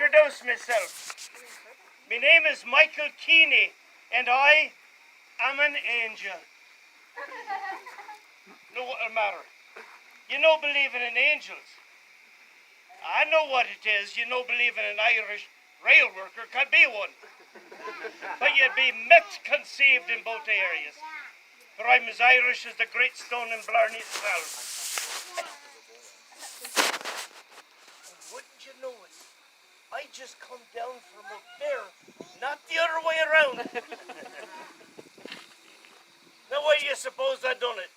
introduce myself. My name is Michael Keeney, and I am an angel. No matter. You know believing in angels. I know what it is. You know believing an Irish rail worker could be one. But you'd be misconceived in both areas. For I'm as Irish as the great stone in Blarney itself. Wouldn't you know it? I just come down from up there, not the other way around. Now why do you suppose I done it?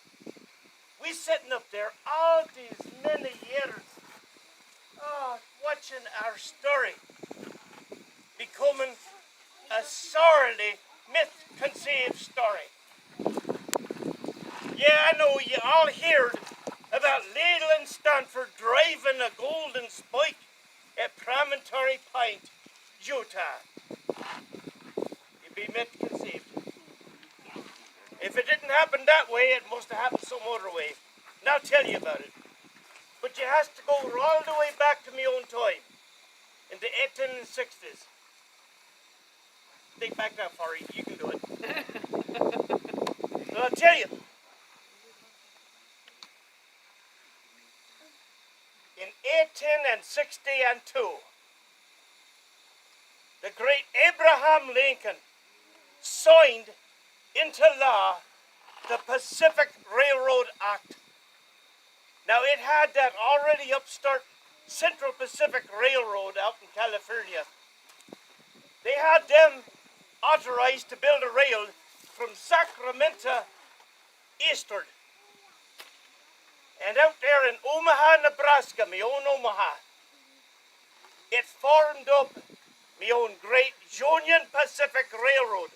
We sitting up there all these many years, watching our story becoming a sorely misconceived story. Yeah, I know you all heard about Leland Stanford driving a golden spike at Promontory Point, Utah. You'd be misconceived. If it didn't happen that way, it must have happened some other way. And I'll tell you about it. But you have to go all the way back to my own time, in the 1860s. Think back that far, you can do it. So I'll tell you. In 1862, the great Abraham Lincoln signed into law the Pacific Railroad Act. Now it had that already upstart Central Pacific Railroad out in California. They had them authorized to build a rail from Sacramento eastward. And out there in Omaha, Nebraska, my own Omaha, it formed up my own great Union Pacific Railroad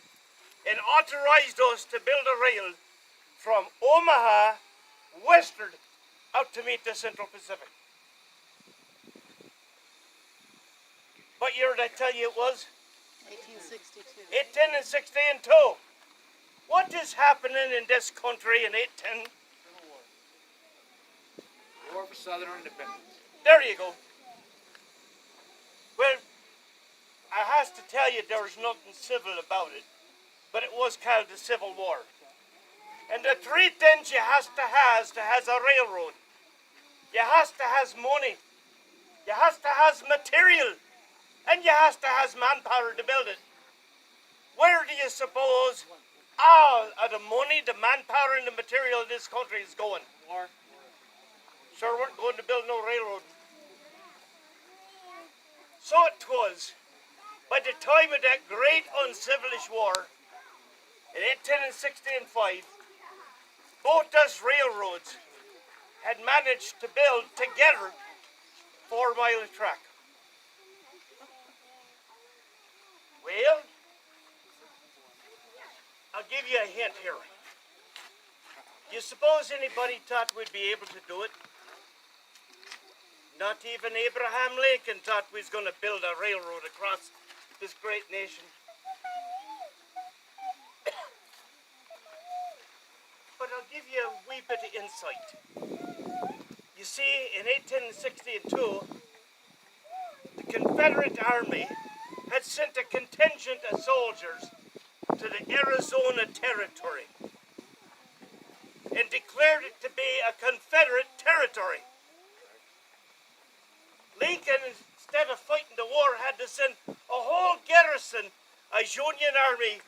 and authorized us to build a rail from Omaha westward out to meet the Central Pacific. What year did I tell you it was? 1862. 1862. What is happening in this country in 18? War for Southern Independence. There you go. Well, I has to tell you there's nothing civil about it, but it was called the Civil War. And the three things you has to has a railroad. You has to has money. You has to has material. And you has to has manpower to build it. Where do you suppose all of the money, the manpower, and the material of this country is going? War. Sure weren't going to build no railroad. So it was, by the time of that great uncivilish war, in 1865, both those railroads had managed to build together 4-mile track. Well, I'll give you a hint here. You suppose anybody thought we'd be able to do it? Not even Abraham Lincoln thought we was going to build a railroad across this great nation. But I'll give you a wee bit of insight. You see, in 1862, the Confederate Army had sent a contingent of soldiers to the Arizona Territory and declared it to be a Confederate territory. Lincoln, instead of fighting the war, had to send a whole garrison of Union Army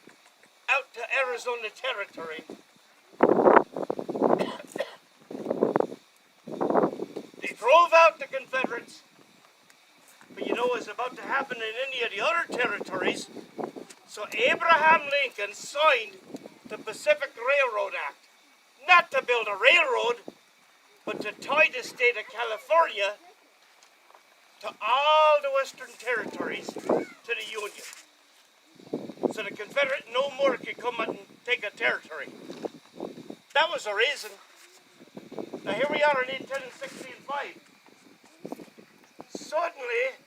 out to Arizona Territory. They drove out the Confederates, but you know what's about to happen in any of the other territories. So Abraham Lincoln signed the Pacific Railroad Act, not to build a railroad, but to tie the state of California to all the Western territories to the Union. So the Confederate no more could come out and take a territory. That was the reason. Now here we are in 1865. Suddenly,